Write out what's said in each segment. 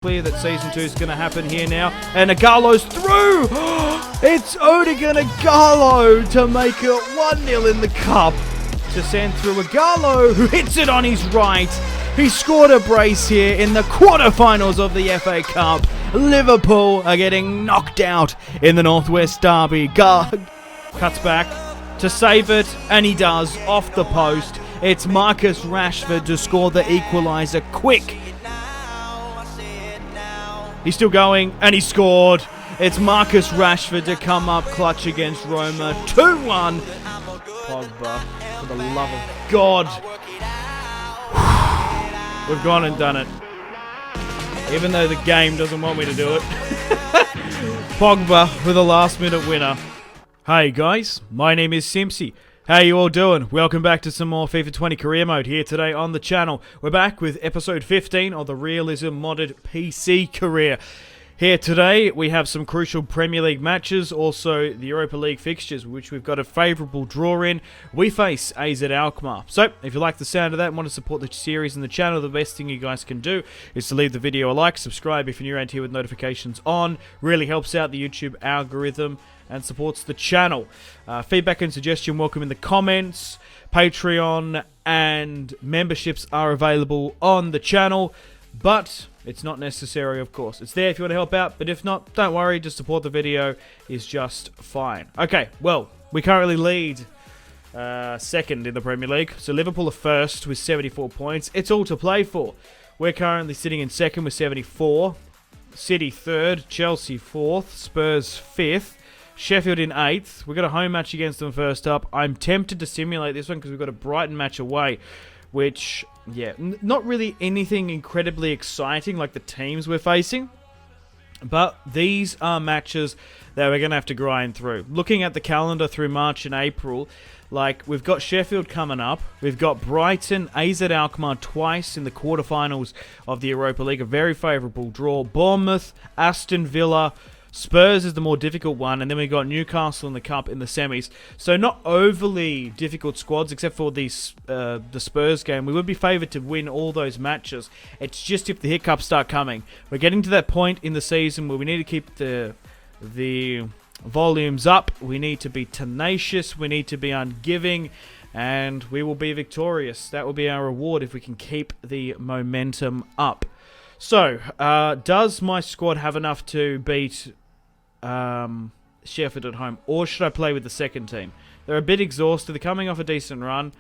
Clear that Season 2 is going to happen here now. And Igalo's through! It's Odigan Igalo to make it 1-0 in the cup. To send through Igalo, who hits it on his right. He scored a brace here in the quarterfinals of the FA Cup. Liverpool are getting knocked out in the Northwest Derby. Cuts back to save it, and he does, off the post. It's Marcus Rashford to score the equaliser quick. He's still going, and he scored. It's Marcus Rashford to come up clutch against Roma. 2-1. Pogba, for the love of God. We've gone and done it. Even though the game doesn't want me to do it. Pogba with a last-minute winner. Hey guys, my name is Simpzy. How you all doing? Welcome back to some more FIFA 20 career mode here today on the channel. We're back with episode 15 of the Realism modded PC career. Here today we have some crucial Premier League matches, also the Europa League fixtures, which we've got a favourable draw in. We face AZ Alkmaar. So if you like the sound of that and want to support the series and the channel, the best thing you guys can do is to leave the video a like, subscribe if you're new around here with notifications on. Really helps out the YouTube algorithm and supports the channel. Feedback and suggestion welcome in the comments. Patreon and memberships are available on the channel, but it's not necessary, of course. It's there if you want to help out, but if not, don't worry, just support the video is just fine. Okay, well, we currently lead second in the Premier League, so Liverpool are first with 74 points. It's all to play for. We're currently sitting in second with 74. City third, Chelsea fourth, Spurs fifth. Sheffield in 8th. We've got a home match against them first up. I'm tempted to simulate this one because we've got a Brighton match away, which, yeah, not really anything incredibly exciting like the teams we're facing. But these are matches that we're going to have to grind through. Looking at the calendar through March and April, like, we've got Sheffield coming up. We've got Brighton, AZ Alkmaar twice in the quarterfinals of the Europa League. A very favourable draw. Bournemouth, Aston Villa, Spurs is the more difficult one, and then we got Newcastle in the Cup in the semis. So not overly difficult squads, except for the Spurs game. We would be favoured to win all those matches. It's just if the hiccups start coming. We're getting to that point in the season where we need to keep the volumes up. We need to be tenacious. We need to be ungiving, and we will be victorious. That will be our reward if we can keep the momentum up. So, does my squad have enough to beat Sheffield at home, or should I play with the second team? They're a bit exhausted. They're coming off a decent run.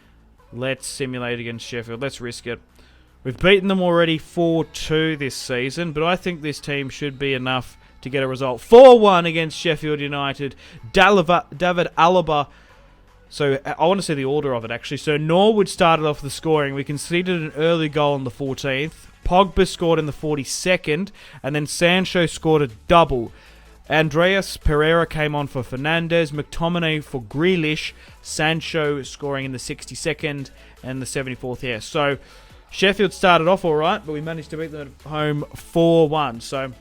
Let's simulate against Sheffield. Let's risk it. We've beaten them already 4-2 this season, but I think this team should be enough to get a result. 4-1 against Sheffield United. David Alaba. So, I want to see the order of it, actually. So, Norwood started off the scoring. We conceded an early goal on the 14th. Pogba scored in the 42nd, and then Sancho scored a double. Andreas Pereira came on for Fernandes, McTominay for Grealish, Sancho scoring in the 62nd and the 74th here. So, Sheffield started off alright, but we managed to beat them at home 4-1. So,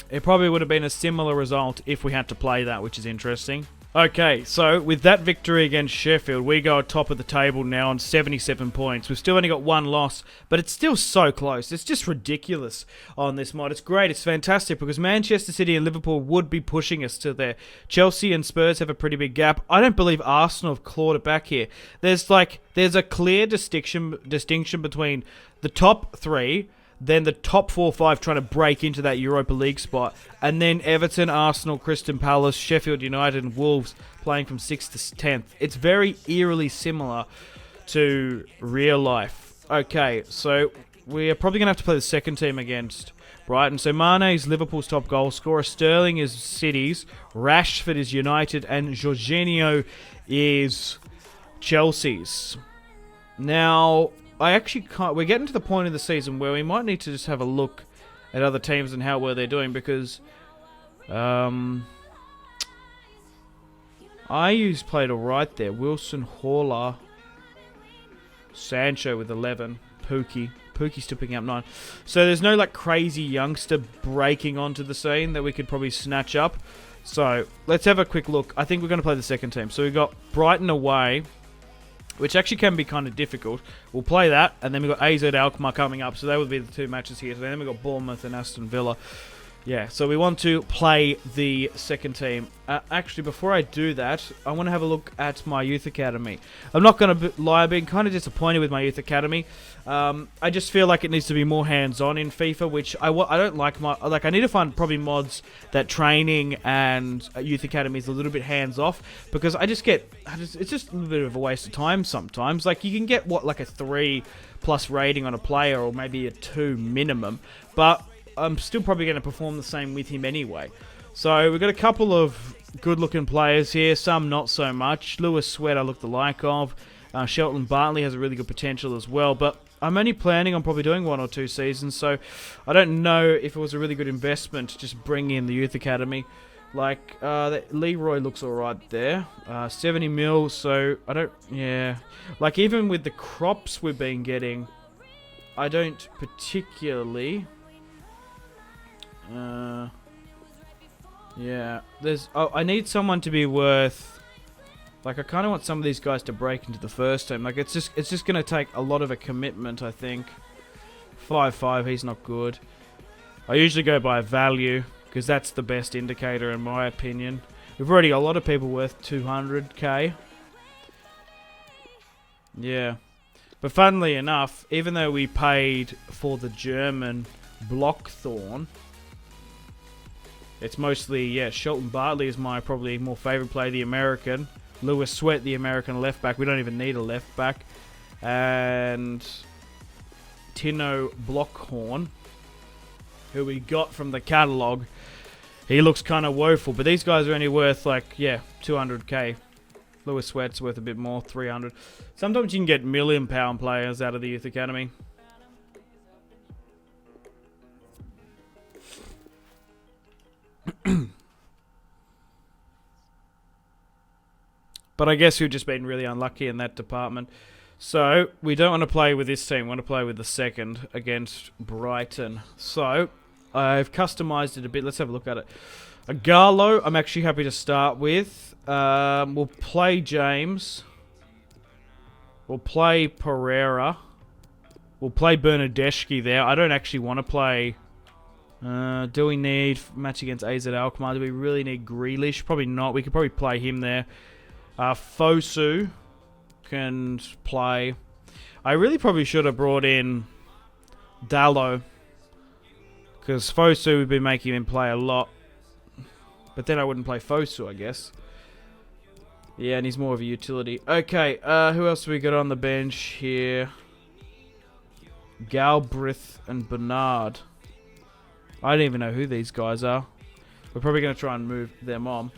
it probably would have been a similar result if we had to play that, which is interesting. Okay, so with that victory against Sheffield, we go top of the table now on 77 points. We've still only got one loss, but it's still so close. It's just ridiculous on this mod. It's great, it's fantastic, because Manchester City and Liverpool would be pushing us to there. Chelsea and Spurs have a pretty big gap. I don't believe Arsenal have clawed it back here. There's a clear distinction between the top three, then the top 4 or 5 trying to break into that Europa League spot, and then Everton, Arsenal, Crystal Palace, Sheffield United and Wolves playing from 6th to 10th. It's very eerily similar to real life. Okay, so we're probably going to have to play the second team against Brighton. So Mane is Liverpool's top goal scorer, Sterling is City's, Rashford is United, and Jorginho is Chelsea's. Now, I actually can't. We're getting to the point in the season where we might need to just have a look at other teams and how well they're doing, because IU's played alright there. Wilson, Haller, Sancho with 11, Pukki's still picking up 9. So there's no like crazy youngster breaking onto the scene that we could probably snatch up. So let's have a quick look. I think we're going to play the second team. So we've got Brighton away. which actually can be kind of difficult. We'll play that, and then we've got AZ Alkmaar coming up, so that would be the 2 matches here. So then we've got Bournemouth and Aston Villa. Yeah, so we want to play the second team. Actually, before I do that, I want to have a look at my youth academy. I'm not going to lie, I've been kind of disappointed with my youth academy. I just feel like it needs to be more hands-on in FIFA, which I don't like. I need to find probably mods that training and youth academy is a little bit hands-off, because it's just a little bit of a waste of time sometimes. Like, you can get like a 3+ rating on a player, or maybe a 2 minimum, but I'm still probably going to perform the same with him anyway. So we've got a couple of good-looking players here, some not so much. Lewis Sweat I look the like of. Shelton Bartley has a really good potential as well, but I'm only planning on probably doing 1 or 2 seasons, so I don't know if it was a really good investment to just bring in the youth academy. Like, Leroy looks alright there. 70 mil, so I don't... Yeah. Like, even with the crops we've been getting, I don't particularly... yeah, I need someone to be worth, like, I kind of want some of these guys to break into the first team. Like, it's just going to take a lot of a commitment, I think. 5'5", he's not good. I usually go by value, because that's the best indicator in my opinion. We've already got a lot of people worth 200k. Yeah. But funnily enough, even though we paid for the German Blockthorn, it's mostly, yeah, Shelton Bartley is my probably more favourite player, the American. Lewis Sweat, the American left back. We don't even need a left back. And Tino Blockhorn, who we got from the catalogue. He looks kind of woeful, but these guys are only worth, like, yeah, 200k. Lewis Sweat's worth a bit more, 300. Sometimes you can get £1 million players out of the youth academy. But I guess we've just been really unlucky in that department. So, we don't want to play with this team. We want to play with the second against Brighton. So, I've customised it a bit. Let's have a look at it. A Garlo, I'm actually happy to start with. We'll play James. We'll play Pereira. We'll play Bernadeschi there. I don't actually want to play... do we need match against AZ Alkmaar? Do we really need Grealish? Probably not. We could probably play him there. Fosu can play. I really probably should have brought in Dallo, because Fosu would be making him play a lot. But then I wouldn't play Fosu, I guess. Yeah, and he's more of a utility. Okay, who else have we got on the bench here? Galbraith and Bernard. I don't even know who these guys are. We're probably going to try and move them on.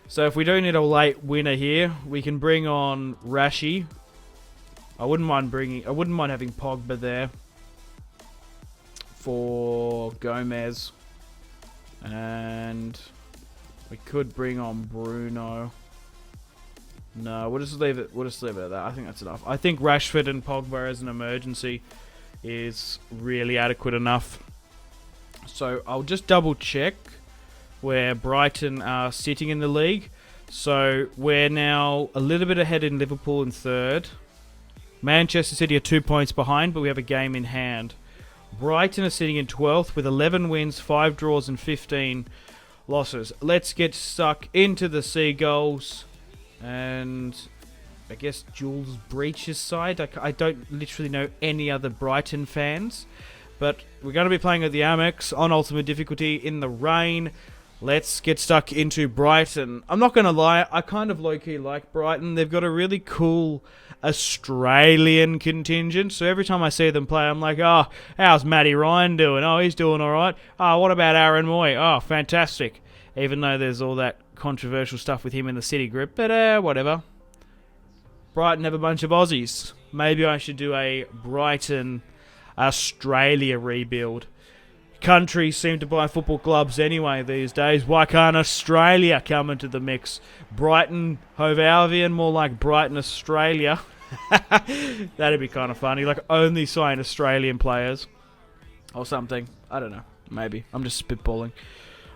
So if we do need a late winner here, we can bring on Rashi. I wouldn't mind having Pogba there for Gomez. And we could bring on Bruno. No, we'll just leave it at that. I think that's enough. I think Rashford and Pogba as an emergency is really adequate enough. So I'll just double check where Brighton are sitting in the league. So we're now a little bit ahead in Liverpool in third. Manchester City are 2 points behind, but we have a game in hand. Brighton are sitting in 12th with 11 wins, 5 draws and 15 losses. Let's get stuck into the Seagulls. And I guess Jules Breach's side. I don't literally know any other Brighton fans. But we're going to be playing at the Amex on Ultimate Difficulty in the rain. Let's get stuck into Brighton. I'm not going to lie, I kind of low-key like Brighton. They've got a really cool Australian contingent. So every time I see them play, I'm like, oh, how's Matty Ryan doing? Oh, he's doing all right. Oh, what about Aaron Moy? Oh, fantastic. Even though there's all that controversial stuff with him in the City group. But whatever. Brighton have a bunch of Aussies. Maybe I should do a Brighton Australia rebuild. Countries seem to buy football clubs anyway these days. Why can't Australia come into the mix? Brighton Hove Albion, more like Brighton Australia. That'd be kind of funny. Like, only sign Australian players or something. I don't know. Maybe. I'm just spitballing.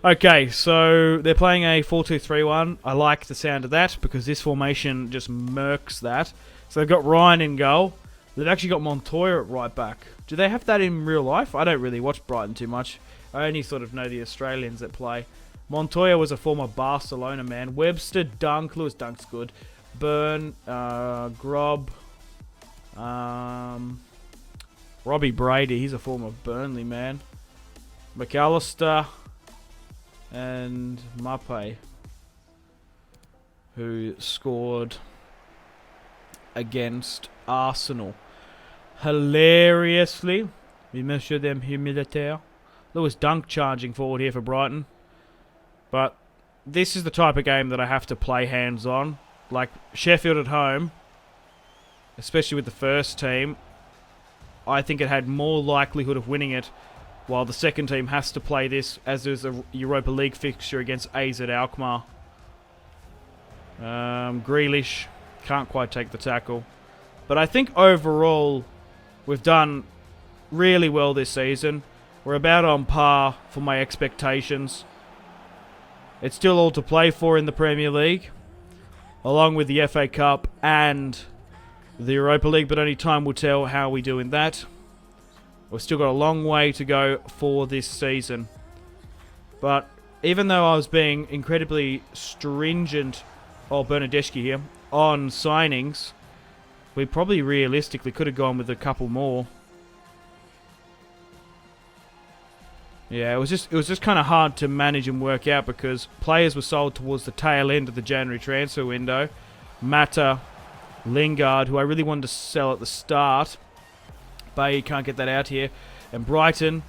Okay, so they're playing a 4-2-3-1. I like the sound of that because this formation just murks that. So they've got Ryan in goal. They've actually got Montoya at right back. Do they have that in real life? I don't really watch Brighton too much. I only sort of know the Australians that play. Montoya was a former Barcelona man. Webster, Dunk. Lewis Dunk's good. Byrne, Grob. Robbie Brady. He's a former Burnley man. McAllister. And Mape, who scored against Arsenal. Hilariously, we measure them humilitaire. Lewis Dunk charging forward here for Brighton. But this is the type of game that I have to play hands-on. Like Sheffield at home, especially with the first team, I think it had more likelihood of winning it, while the second team has to play this as there's a Europa League fixture against AZ Alkmaar. Grealish can't quite take the tackle. But I think overall, we've done really well this season. We're about on par for my expectations. It's still all to play for in the Premier League, along with the FA Cup and the Europa League, but only time will tell how we do in that. We've still got a long way to go for this season. But even though I was being incredibly stringent, Bernardeschi here, on signings, we probably realistically could have gone with a couple more. Yeah, it was just kind of hard to manage and work out because players were sold towards the tail end of the January transfer window. Mata, Lingard, who I really wanted to sell at the start, but you can't get that out here. And Brighton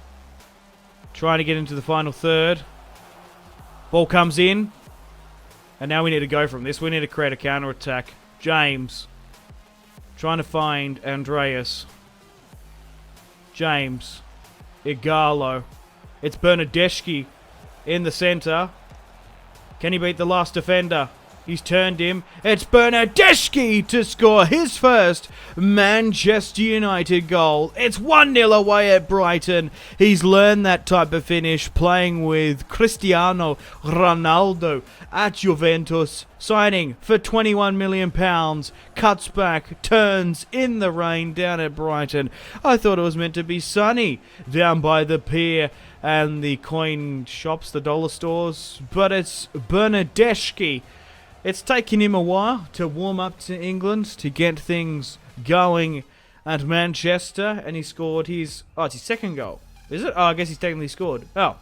trying to get into the final third. Ball comes in, and now we need to go from this. We need to create a counter-attack. James trying to find Andreas. James, Igalo. It's Bernardeschi in the centre. Can he beat the last defender? He's turned him. It's Bernardeschi to score his first Manchester United goal. It's 1-0 away at Brighton. He's learned that type of finish playing with Cristiano Ronaldo at Juventus. Signing for £21 million. Cuts back, turns in the rain down at Brighton. I thought it was meant to be sunny down by the pier and the coin shops, the dollar stores. But it's Bernardeschi. It's taken him a while to warm up to England, to get things going at Manchester, and he scored his... Oh, it's his second goal. Is it? Oh, I guess he's technically scored. Oh.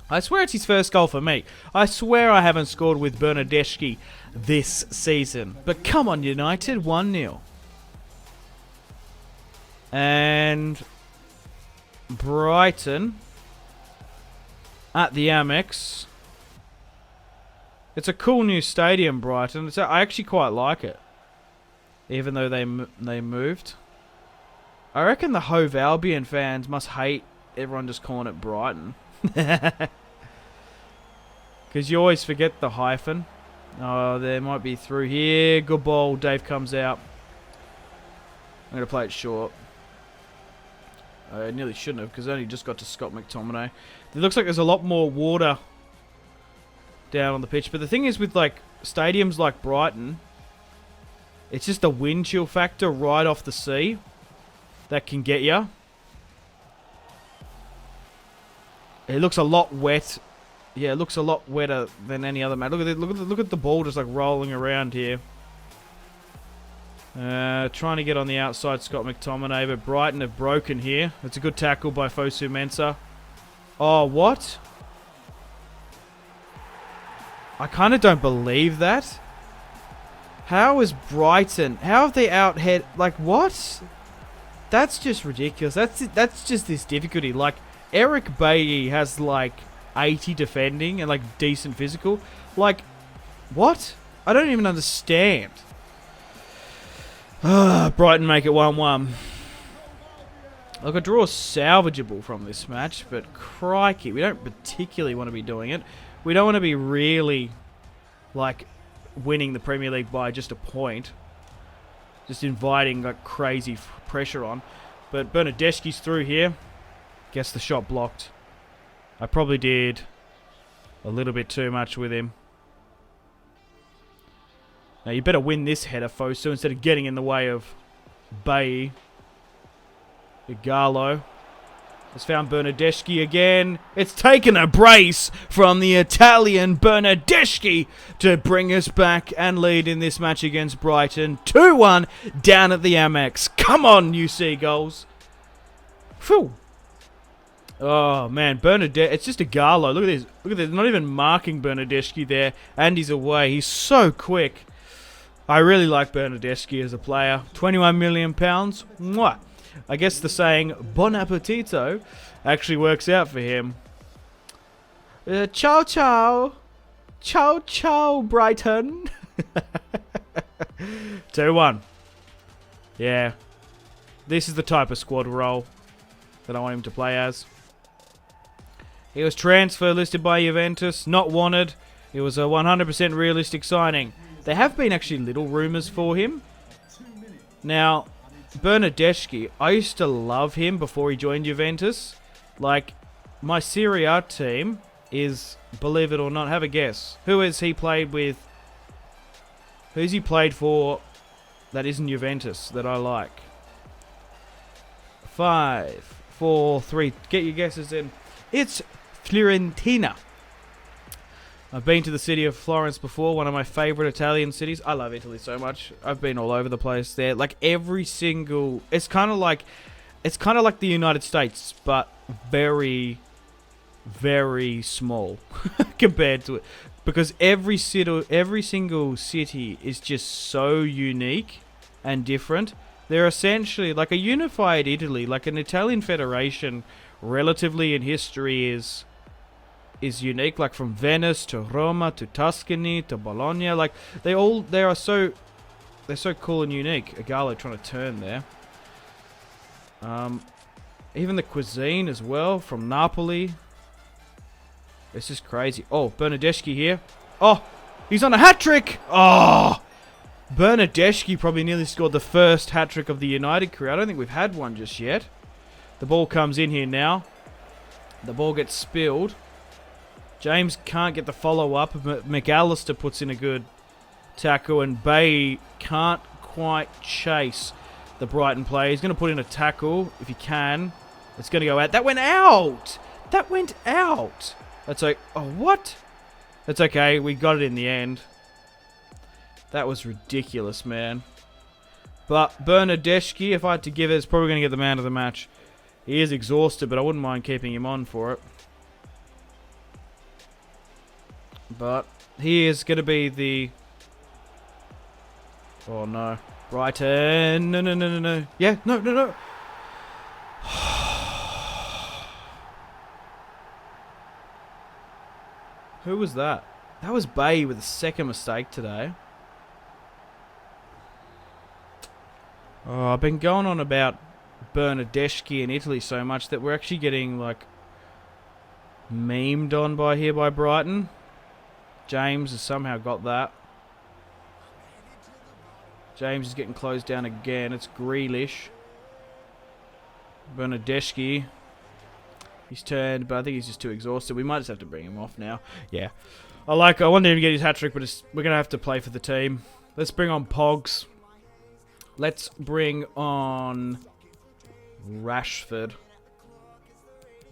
I swear it's his first goal for me. I swear I haven't scored with Bernardeschi this season. But come on, United, 1-0. And Brighton at the Amex. It's a cool new stadium, Brighton. I actually quite like it, even though they moved. I reckon the Hove Albion fans must hate everyone just calling it Brighton. Because you always forget the hyphen. Oh, there might be through here. Good ball. Dave comes out. I'm going to play it short. I nearly shouldn't have because I only just got to Scott McTominay. It looks like there's a lot more water down on the pitch. But the thing is with like stadiums like Brighton, it's just the wind chill factor right off the sea that can get you. It looks a lot wet. Yeah, it looks a lot wetter than any other match. Look at the ball just like rolling around here. Trying to get on the outside, Scott McTominay, but Brighton have broken here. It's a good tackle by Fosu Mensah. Oh, what? I kind of don't believe that. How is Brighton? How have they out-head? Like, what? That's just ridiculous. That's just this difficulty. Like, Eric Bailly has, like, 80 defending and, like, decent physical. Like, what? I don't even understand. Brighton make it 1-1. Look, a draw is salvageable from this match, but crikey, we don't particularly want to be doing it. We don't want to be really, like, winning the Premier League by just a point. Just inviting, like, crazy pressure on. But Bernardeschi's through here. Gets the shot blocked. I probably did a little bit too much with him. Now you better win this header, Fosu, instead of getting in the way of Bailly. Igalo has found Bernardeschi again. It's taken a brace from the Italian Bernardeschi to bring us back and lead in this match against Brighton. 2-1 down at the Amex. Come on, you Seagulls. Phew. Oh, man. Bernardeschi. It's just Igalo. Look at this. Look at this. Not even marking Bernardeschi there. And he's away. He's so quick. I really like Bernardeschi as a player. £21 million. Mwah. I guess the saying "Bon appetito" actually works out for him. Ciao, ciao. Ciao, ciao, Brighton. 2-1. Yeah. This is the type of squad role that I want him to play as. He was transfer listed by Juventus, not wanted. It was a 100% realistic signing. There have been actually little rumours for him. Now, Bernardeschi, I used to love him before he joined Juventus. Like, my Serie A team is, believe it or not, have a guess. Who has he played with? Who's he played for that isn't Juventus that I like? 5, 4, 3. Get your guesses in. It's Fiorentina. I've been to the city of Florence before, one of my favourite Italian cities. I love Italy so much. I've been all over the place there. Like every single... It's kind of like the United States, but very, very small compared to it. Because every single city is just so unique and different. They're essentially like a unified Italy, like an Italian federation relatively in history is unique, like from Venice to Roma to Tuscany to Bologna. Like they're so cool and unique. Igalo trying to turn there. Even the cuisine as well from Napoli. It's just crazy. Oh, Bernardeschi here. Oh, he's on a hat-trick. Oh, Bernardeschi probably nearly scored the first hat-trick of the United career. I don't think we've had one just yet. The ball comes in here now. The ball gets spilled. James can't get the follow-up. McAllister puts in a good tackle, and Bay can't quite chase the Brighton player. He's going to put in a tackle if he can. It's going to go out. That went out! That went out! That's like, oh, what? That's okay. We got it in the end. That was ridiculous, man. But Bernardeschi, if I had to give it, is probably going to get the man of the match. He is exhausted, but I wouldn't mind keeping him on for it. But he is going to be the... Oh, no. Brighton. No, no, no, no, no. Yeah, no, no, no. Who was that? That was Bay with the second mistake today. Oh, I've been going on about Bernardeschi in Italy so much that we're actually getting, like, memed on by Brighton. James has somehow got that. James is getting closed down again. It's Grealish. Bernardeschi. He's turned, but I think he's just too exhausted. We might just have to bring him off now. Yeah. I wanted him to get his hat-trick, but we're going to have to play for the team. Let's bring on Pogs. Let's bring on Rashford.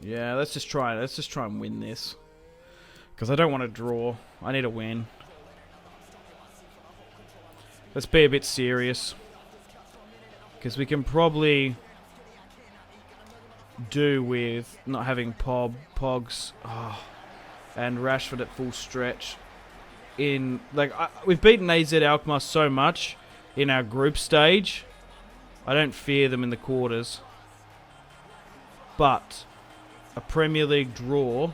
Yeah, let's just try and win this. Because I don't want to draw. I need a win. Let's be a bit serious. Because we can probably do with not having Pogs and Rashford at full stretch. We've beaten AZ Alkmaar so much in our group stage. I don't fear them in the quarters. But a Premier League draw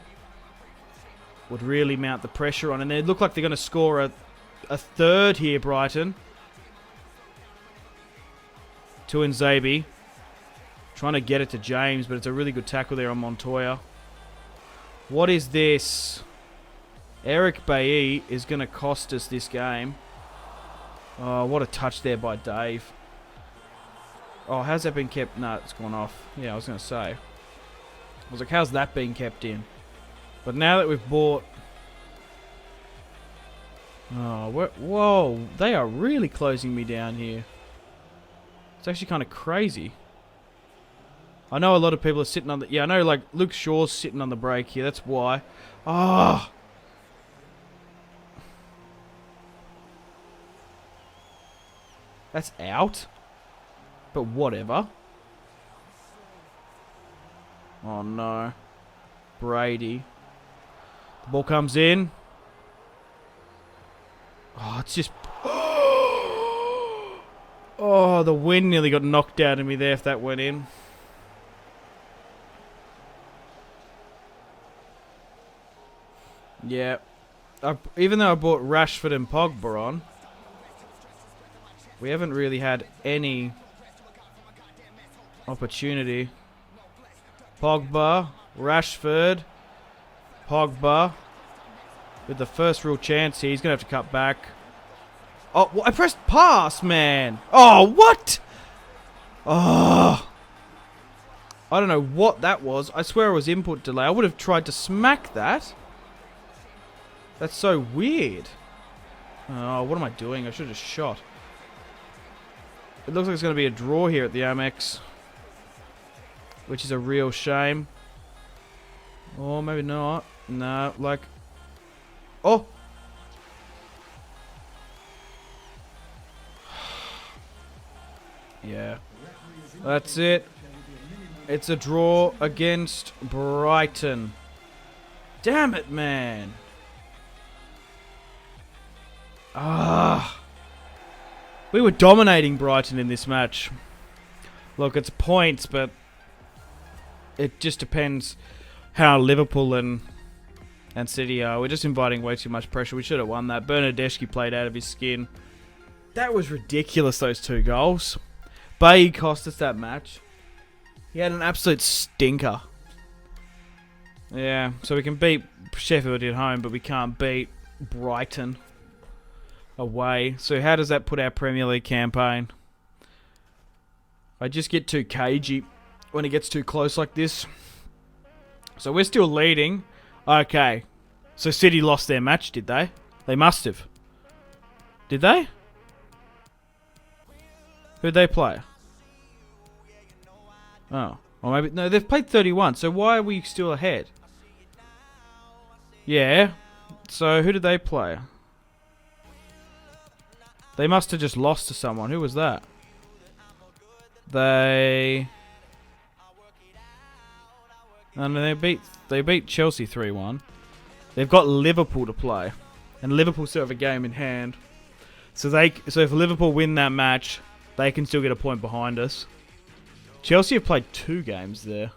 would really mount the pressure on. And they look like they're going to score a third here, Brighton. To Nzabi. Trying to get it to James, but it's a really good tackle there on Montoya. What is this? Eric Bailly is going to cost us this game. Oh, what a touch there by Dave. Oh, how's that been kept? No, it's gone off. Yeah, I was going to say. I was like, how's that been kept in? But now that we've bought Oh, whoa. They are really closing me down here. It's actually kind of crazy. I know a lot of people are sitting on the... Yeah, I know, like, Luke Shaw's sitting on the break here. That's why. Ah! That's out. But whatever. Oh, no. Brady. The ball comes in. Oh, it's just... Oh, the wind nearly got knocked out of me there if that went in. Yeah. Even though I bought Rashford and Pogba on, we haven't really had any opportunity. Pogba, Rashford, Pogba. With the first real chance here, he's going to have to cut back. Oh, I pressed pass, man. Oh, what? Oh. I don't know what that was. I swear it was input delay. I would have tried to smack that. That's so weird. Oh, what am I doing? I should have just shot. It looks like it's going to be a draw here at the Amex, which is a real shame. Or maybe not. No, like... Oh! Yeah. That's it. It's a draw against Brighton. Damn it, man. Ah. We were dominating Brighton in this match. Look, it's points, but it just depends how Liverpool and City are. We're just inviting way too much pressure. We should have won that. Bernardeschi played out of his skin. That was ridiculous, those 2 goals. Bailly cost us that match. He had an absolute stinker. Yeah, so we can beat Sheffield at home, but we can't beat Brighton away. So how does that put our Premier League campaign? I just get too cagey when it gets too close like this. So we're still leading. Okay. So City lost their match, did they? They must have. Did they? Who'd they play? Oh. Or maybe... No, they've played 31, so why are we still ahead? Yeah. So who did they play? They must have just lost to someone. Who was that? They... And they beat Chelsea 3-1. They've got Liverpool to play, and Liverpool still have a game in hand. So if Liverpool win that match, they can still get a point behind us. Chelsea have played 2 games there.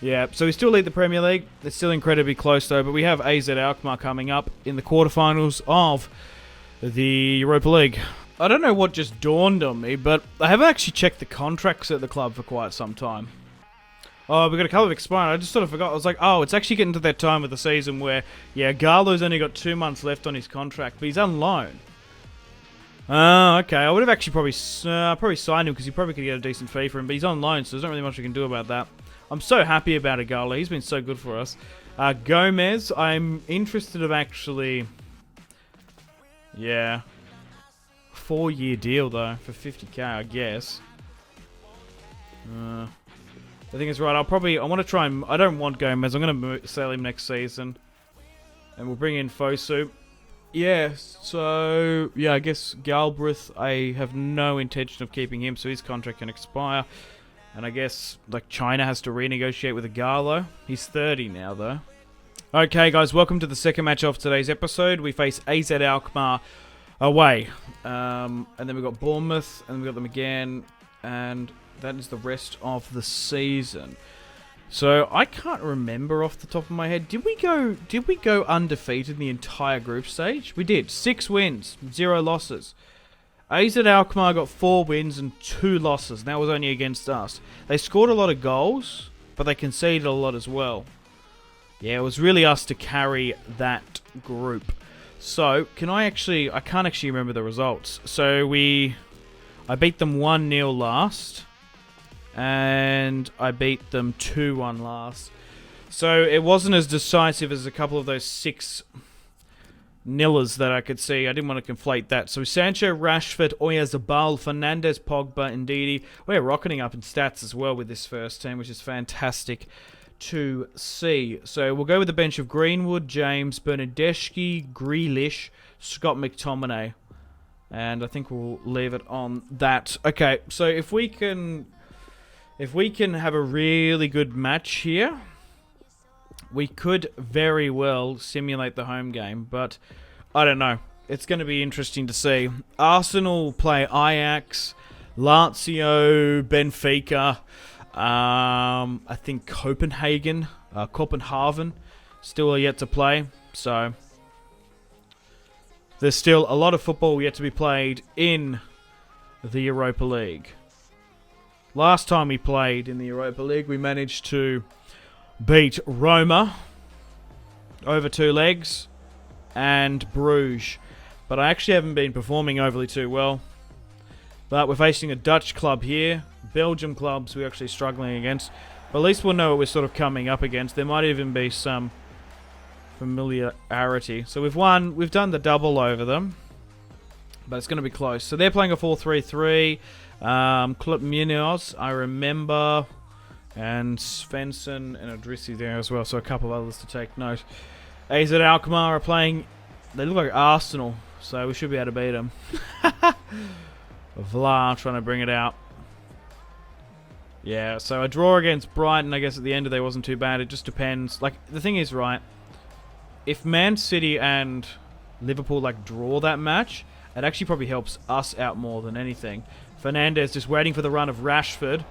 Yeah, so we still lead the Premier League. They're still incredibly close though, but we have AZ Alkmaar coming up in the quarterfinals of the Europa League. I don't know what just dawned on me, but I haven't actually checked the contracts at the club for quite some time. Oh, we got a couple of expiring. I just sort of forgot. I was like, oh, it's actually getting to that time of the season where, yeah, Garlo's only got 2 months left on his contract, but he's on loan. Oh, okay. I would have actually probably signed him because he probably could get a decent fee for him, but he's on loan, so there's not really much we can do about that. I'm so happy about Garlo. He's been so good for us. Gomez, I'm interested of actually... Yeah. 4-year deal, though, for 50k, I guess. I think it's right. I want to try and... I don't want Gomez. I'm going to sell him next season. And we'll bring in Fosu. Yeah, so... Yeah, I guess Galbraith, I have no intention of keeping him, so his contract can expire. And I guess, like, China has to renegotiate with Garlo. He's 30 now, though. Okay, guys, welcome to the second match of today's episode. We face AZ Alkmaar away. And then we've got Bournemouth, and we've got them again. And... that is the rest of the season. So I can't remember off the top of my head. Did we go undefeated in the entire group stage? We did. 6 wins, 0 losses. AZ Alkmaar got 4 wins and 2 losses. And that was only against us. They scored a lot of goals, but they conceded a lot as well. Yeah, it was really us to carry that group. So, I can't actually remember the results. So I beat them 1-0 last. And I beat them 2-1 last. So it wasn't as decisive as a couple of those 6 nillers that I could see. I didn't want to conflate that. So Sancho, Rashford, Oyarzabal, Fernandes, Pogba, Ndidi. We're rocketing up in stats as well with this first team, which is fantastic to see. So we'll go with the bench of Greenwood, James, Bernardeschi, Grealish, Scott McTominay. And I think we'll leave it on that. Okay, so if we can have a really good match here, we could very well simulate the home game, but I don't know. It's going to be interesting to see. Arsenal play Ajax, Lazio, Benfica, I think Copenhagen, still yet to play. So there's still a lot of football yet to be played in the Europa League. Last time we played in the Europa League, we managed to beat Roma over 2 legs and Bruges. But I actually haven't been performing overly too well. But we're facing a Dutch club here. Belgium clubs we're actually struggling against. But at least we'll know what we're sort of coming up against. There might even be some familiarity. So we've done the double over them. But it's going to be close. So they're playing a 4-3-3. Club Munoz, I remember. And Svensson and Adrissi there as well, so a couple of others to take note. AZ Alkmaar are playing, they look like Arsenal, so we should be able to beat them. Vla trying to bring it out. Yeah, so a draw against Brighton, I guess at the end of the day wasn't too bad. It just depends. Like, the thing is, right, if Man City and Liverpool, like, draw that match, it actually probably helps us out more than anything. Fernandes just waiting for the run of Rashford.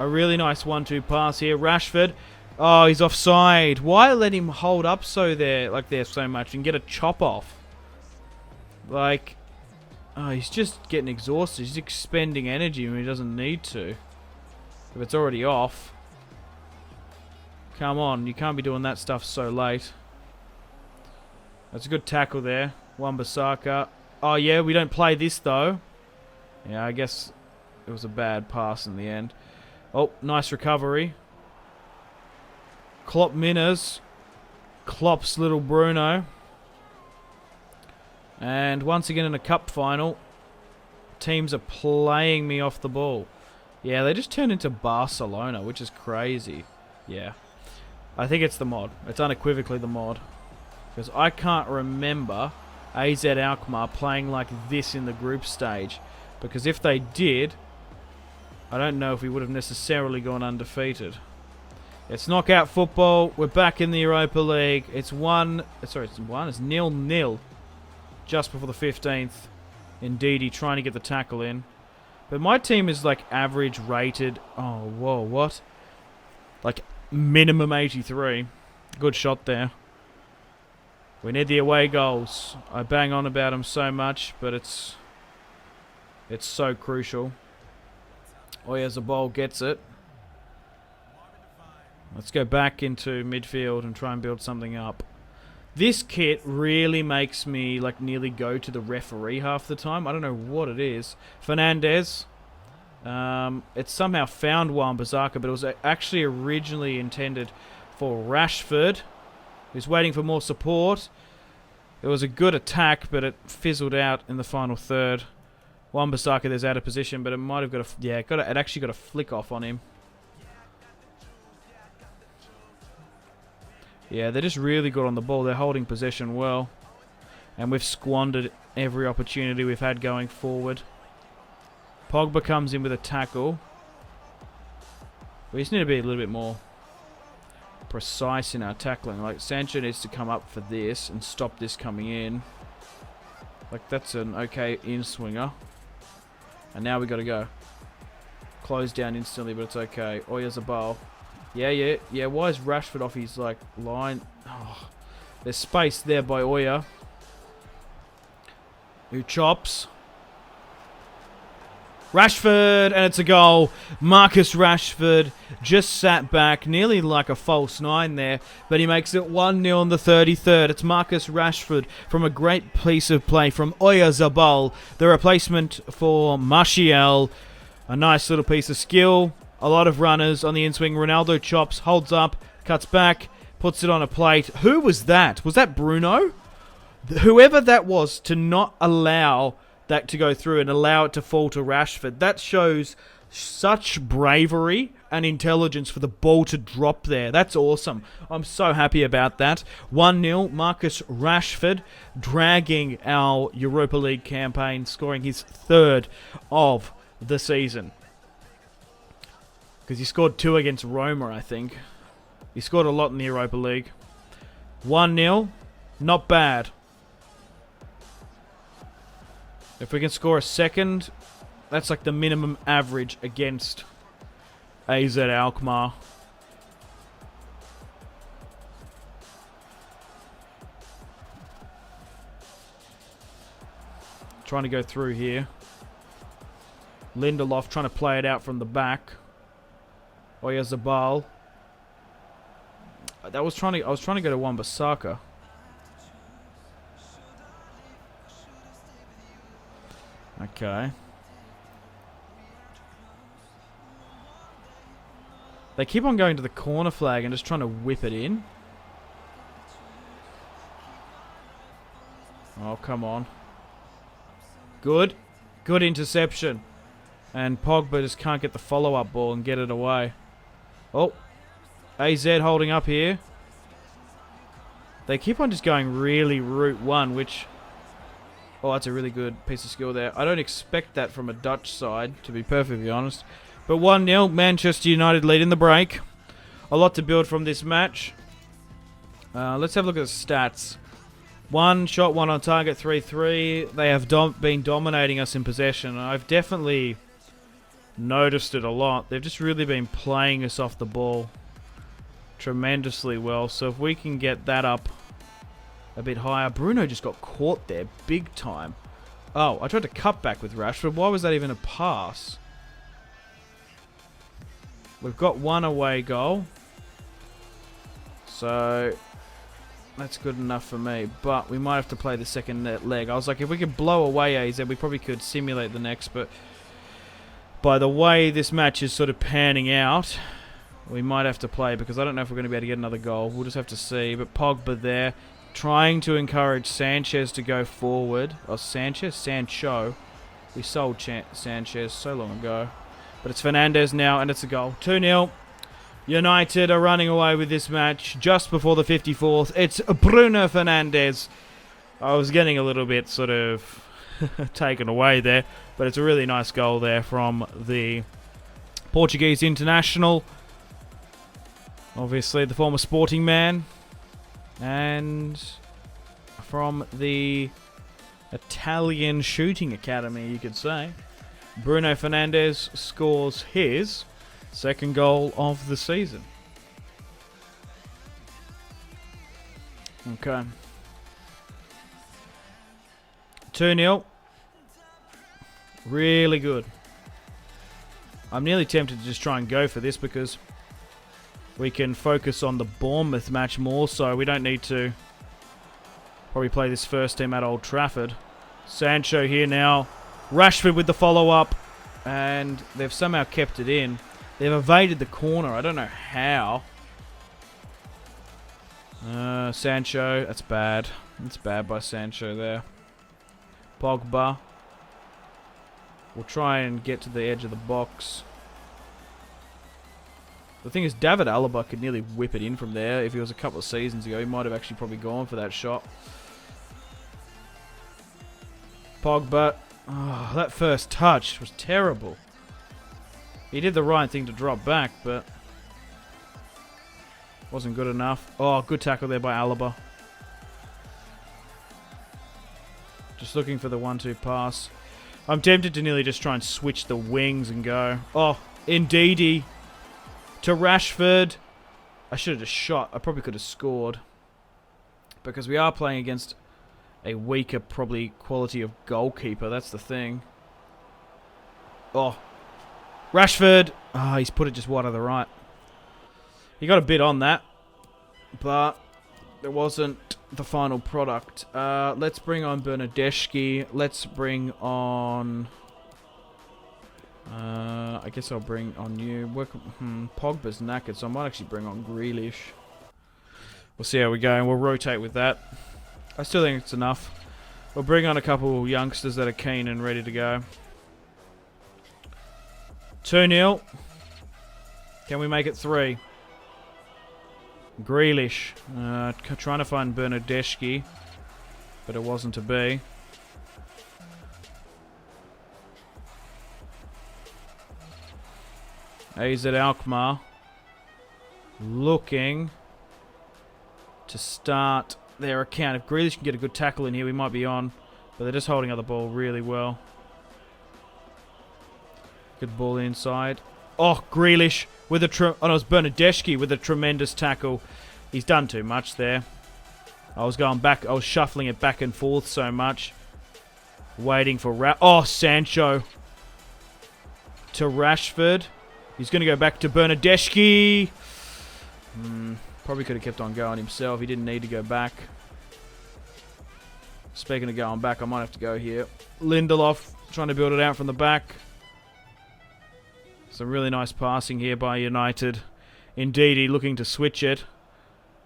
A really nice 1-2 pass here. Rashford. Oh, he's offside. Why let him hold up so much and get a chop off? Like, oh, he's just getting exhausted. He's expending energy when he doesn't need to. If it's already off. Come on, you can't be doing that stuff so late. That's a good tackle there. Wan-Bissaka. Oh, yeah, we don't play this, though. Yeah, I guess it was a bad pass in the end. Oh, nice recovery. Klopp Minas. Klopp's little Bruno. And once again in a cup final, teams are playing me off the ball. Yeah, they just turned into Barcelona, which is crazy. Yeah. I think it's the mod. It's unequivocally the mod. Because I can't remember AZ Alkmaar playing like this in the group stage. Because if they did, I don't know if we would have necessarily gone undefeated. It's knockout football. We're back in the Europa League. It's 0-0. Just before the 15th. Ndidi trying to get the tackle in. But my team is like average rated. Oh, whoa, what? Like minimum 83. Good shot there. We need the away goals. I bang on about them so much, but it's so crucial. Oyarzabal gets it. Let's go back into midfield and try and build something up. This kit really makes me like nearly go to the referee half the time. I don't know what it is. Fernandes. It somehow found Wan-Bissaka, but it was actually originally intended for Rashford, who's waiting for more support. It was a good attack, but it fizzled out in the final third. Wan-Bissaka there's out of position, but it might have got it actually got a flick off on him. Yeah, they're just really good on the ball. They're holding possession well. And we've squandered every opportunity we've had going forward. Pogba comes in with a tackle. We just need to be a little bit more precise in our tackling. Like, Sancho needs to come up for this and stop this coming in. Like, that's an okay in-swinger. And now we got to go. Close down instantly, but it's okay. Oyarzabal. Yeah. Why is Rashford off his, like, line? Oh, there's space there by Oya. Who chops. Rashford, and it's a goal. Marcus Rashford just sat back, nearly like a false 9 there, but he makes it 1-0 in the 33rd. It's Marcus Rashford from a great piece of play from Oyarzabal, the replacement for Martial. A nice little piece of skill. A lot of runners on the in-swing. Ronaldo chops, holds up, cuts back, puts it on a plate. Who was that? Was that Bruno? Whoever that was to not allow that to go through and allow it to fall to Rashford, that shows such bravery and intelligence for the ball to drop there. That's awesome. I'm so happy about that. 1-0, Marcus Rashford dragging our Europa League campaign, scoring his 3rd of the season. Because he scored 2 against Roma, I think. He scored a lot in the Europa League. 1-0, not bad. If we can score a second, that's like the minimum average against AZ Alkmaar. Trying to go through here. Lindelof trying to play it out from the back. Oyarzabal. I was trying to go to Wan-Bissaka. Okay. They keep on going to the corner flag and just trying to whip it in. Oh, come on. Good. Good interception. And Pogba just can't get the follow-up ball and get it away. Oh. AZ holding up here. They keep on just going really route one, which... Oh, that's a really good piece of skill there. I don't expect that from a Dutch side, to be perfectly honest. But 1-0, Manchester United lead in the break. A lot to build from this match. Let's have a look at the stats. 1 shot, 1 on target, 3-3. They have been dominating us in possession. I've definitely noticed it a lot. They've just really been playing us off the ball tremendously well. So if we can get that up a bit higher. Bruno just got caught there big time. Oh, I tried to cut back with Rashford. Why was that even a pass? We've got 1 away goal. So that's good enough for me. But we might have to play the second leg. I was like, if we could blow away AZ, we probably could simulate the next. But by the way this match is sort of panning out, we might have to play because I don't know if we're going to be able to get another goal. We'll just have to see. But Pogba there, trying to encourage Sanchez to go forward. Oh, Sancho. We sold Sanchez so long ago. But it's Fernandes now, and it's a goal. 2-0. United are running away with this match just before the 54th. It's Bruno Fernandes. I was getting a little bit sort of taken away there. But it's a really nice goal there from the Portuguese international. Obviously, the former Sporting man. And from the Italian shooting academy, you could say. Bruno Fernandes scores his second goal of the season. Okay. 2-0. Really good. I'm nearly tempted to just try and go for this because we can focus on the Bournemouth match more, so we don't need to probably play this first team at Old Trafford. Sancho here now. Rashford with the follow-up, and they've somehow kept it in. They've evaded the corner. I don't know how. Sancho, that's bad. That's bad by Sancho there. Pogba. We'll try and get to the edge of the box. The thing is, David Alaba could nearly whip it in from there. If he was a couple of seasons ago, he might have actually probably gone for that shot. Pogba. Oh, that first touch was terrible. He did the right thing to drop back, but wasn't good enough. Oh, good tackle there by Alaba. Just looking for the 1-2 pass. I'm tempted to nearly just try and switch the wings and go. Oh, Ndidi to Rashford. I should have just shot. I probably could have scored. Because we are playing against a weaker, probably, quality of goalkeeper. That's the thing. Oh. Rashford. Oh, he's put it just wide of the right. He got a bit on that. But it wasn't the final product. Let's bring on Bernardeschi. Let's bring on... I guess I'll bring on you. Pogba's knackered, so I might actually bring on Grealish. We'll see how we go, and we'll rotate with that. I still think it's enough. We'll bring on a couple youngsters that are keen and ready to go. 2-0. Can we make it 3? Grealish. Trying to find Bernardeschi, but it wasn't to be. AZ Alkmaar looking to start their account. If Grealish can get a good tackle in here, we might be on. But they're just holding up the ball really well. Good ball inside. Oh, Grealish with a oh no, it's Bernardeschi with a tremendous tackle. He's done too much there. I was going back. I was shuffling it back and forth so much. Waiting for oh, Sancho to Rashford. He's going to go back to Bernardeschi. Probably could have kept on going himself. He didn't need to go back. Speaking of going back, I might have to go here. Lindelof trying to build it out from the back. Some really nice passing here by United. Indeed, looking to switch it.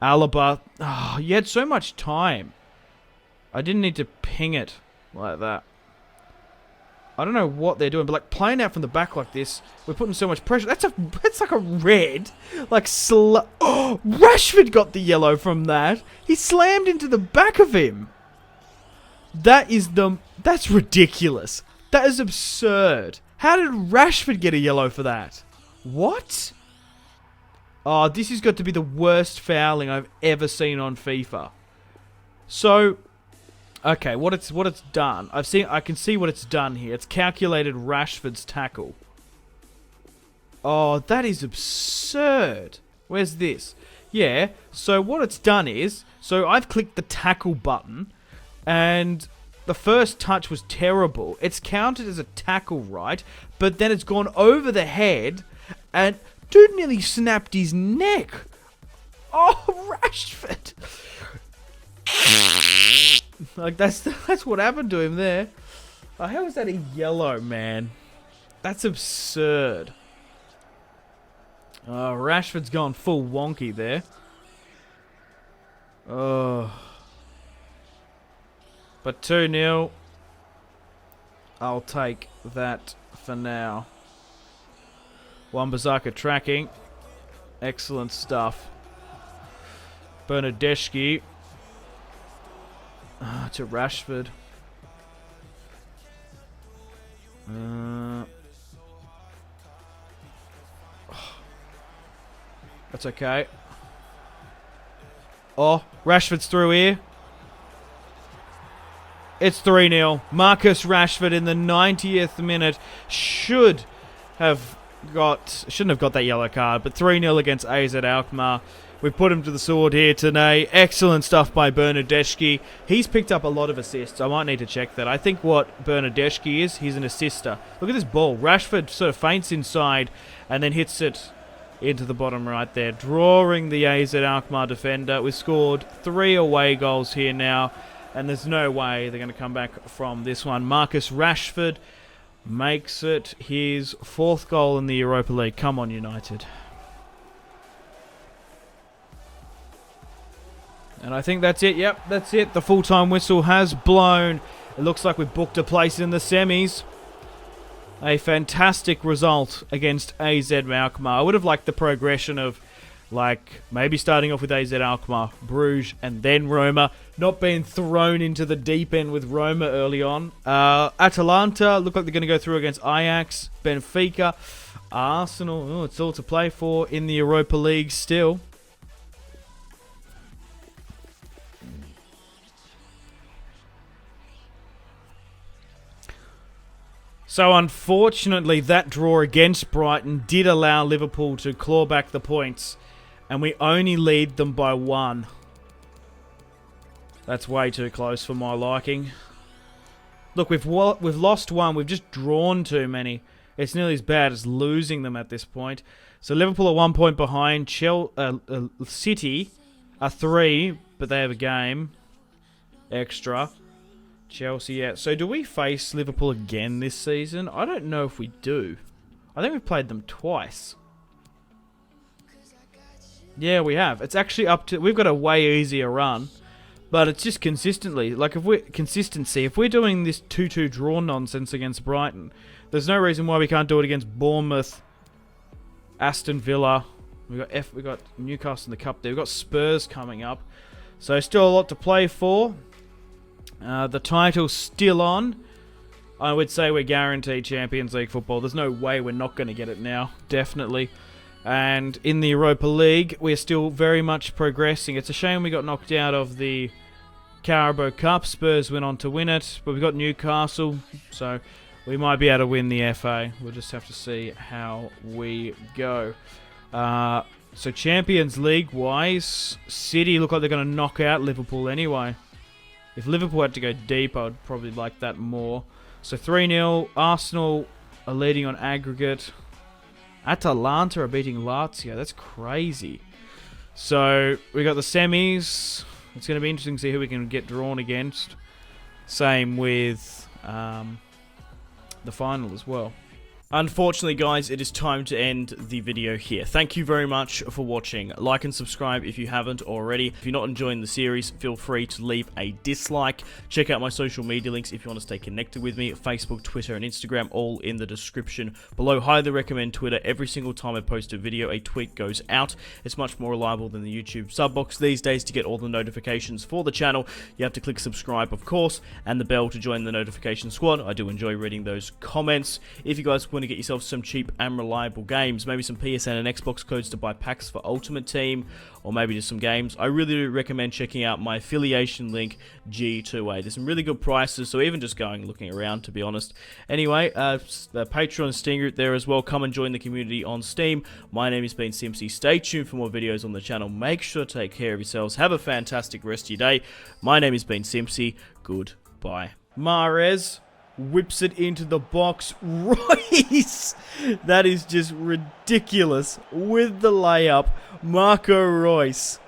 Alaba. Oh, he had so much time. I didn't need to ping it like that. I don't know what they're doing, but like playing out from the back like this, we're putting so much pressure. That's like a red. Like oh, Rashford got the yellow from that. He slammed into the back of him. That's ridiculous. That is absurd. How did Rashford get a yellow for that? What? Oh, this has got to be the worst fouling I've ever seen on FIFA. So, okay, what it's done. I can see what it's done here. It's calculated Rashford's tackle. Oh, that is absurd. Where's this? Yeah, so what it's done is, so I've clicked the tackle button, and the first touch was terrible. It's counted as a tackle, right? But then it's gone over the head, and dude nearly snapped his neck. Oh, Rashford. Like, that's what happened to him there. Oh, how is that a yellow, man? That's absurd. Oh, Rashford's gone full wonky there. Oh. But 2-0. I'll take that for now. Wan-Bissaka tracking. Excellent stuff. Bernardeschi. To Rashford. That's okay. Oh, Rashford's through here. It's 3-0. Marcus Rashford in the 90th minute shouldn't have got that yellow card, but 3-0 against AZ Alkmaar. We've put him to the sword here today. Excellent stuff by Bernardeschi. He's picked up a lot of assists. I might need to check that. I think what Bernardeschi is, he's an assister. Look at this ball. Rashford sort of feints inside and then hits it into the bottom right there, drawing the AZ Alkmaar defender. We've scored 3 away goals here now, and there's no way they're going to come back from this one. Marcus Rashford makes it his 4th goal in the Europa League. Come on, United. And I think that's it. Yep, that's it. The full-time whistle has blown. It looks like we've booked a place in the semis. A fantastic result against AZ Alkmaar. I would have liked the progression of, like, maybe starting off with AZ Alkmaar, Bruges, and then Roma. Not being thrown into the deep end with Roma early on. Atalanta look like they're going to go through against Ajax, Benfica, Arsenal. Oh, it's all to play for in the Europa League still. So unfortunately, that draw against Brighton did allow Liverpool to claw back the points, and we only lead them by 1. That's way too close for my liking. Look, we've lost 1. We've just drawn too many. It's nearly as bad as losing them at this point. So Liverpool are 1 point behind. City are 3, but they have a game extra. Chelsea, yeah. So do we face Liverpool again this season? I don't know if we do. I think we've played them twice. Yeah, we have. It's actually up to... We've got a way easier run. But it's just consistently, like if we're doing this 2-2 draw nonsense against Brighton, there's no reason why we can't do it against Bournemouth, Aston Villa. We got Newcastle in the cup there. We've got Spurs coming up, so still a lot to play for. The title's still on. I would say we're guaranteed Champions League football. There's no way we're not going to get it now, definitely. And in the Europa League, we're still very much progressing. It's a shame we got knocked out of the Carabao Cup. Spurs went on to win it, but we've got Newcastle, so we might be able to win the FA. We'll just have to see how we go. So Champions League-wise, City look like they're going to knock out Liverpool anyway. If Liverpool had to go deep, I'd probably like that more. So 3-0, Arsenal are leading on aggregate. Atalanta are beating Lazio. That's crazy. So we got the semis. It's going to be interesting to see who we can get drawn against. Same with the final as well. Unfortunately, guys, it is time to end the video here. Thank you very much for watching. Like and subscribe if you haven't already. If you're not enjoying the series, feel free to leave a dislike. Check out my social media links if you want to stay connected with me. Facebook, Twitter, and Instagram, all in the description below. Highly recommend Twitter. Every single time I post a video, a tweet goes out. It's much more reliable than the YouTube sub box these days. To get all the notifications for the channel, you have to click subscribe, of course, and the bell to join the notification squad. I do enjoy reading those comments. If you guys want to get yourself some cheap and reliable games, maybe some PSN and Xbox codes to buy packs for Ultimate Team, or maybe just some games, I really do recommend checking out my affiliation link, G2A. There's some really good prices, so even just going looking around, to be honest. Anyway, the Patreon and Steam group there as well. Come and join the community on Steam. My name has been Simpzy. Stay tuned for more videos on the channel. Make sure to take care of yourselves. Have a fantastic rest of your day. My name has been Simpzy. Goodbye. Mahrez whips it into the box. Royce! That is just ridiculous. With the layup, Marco Royce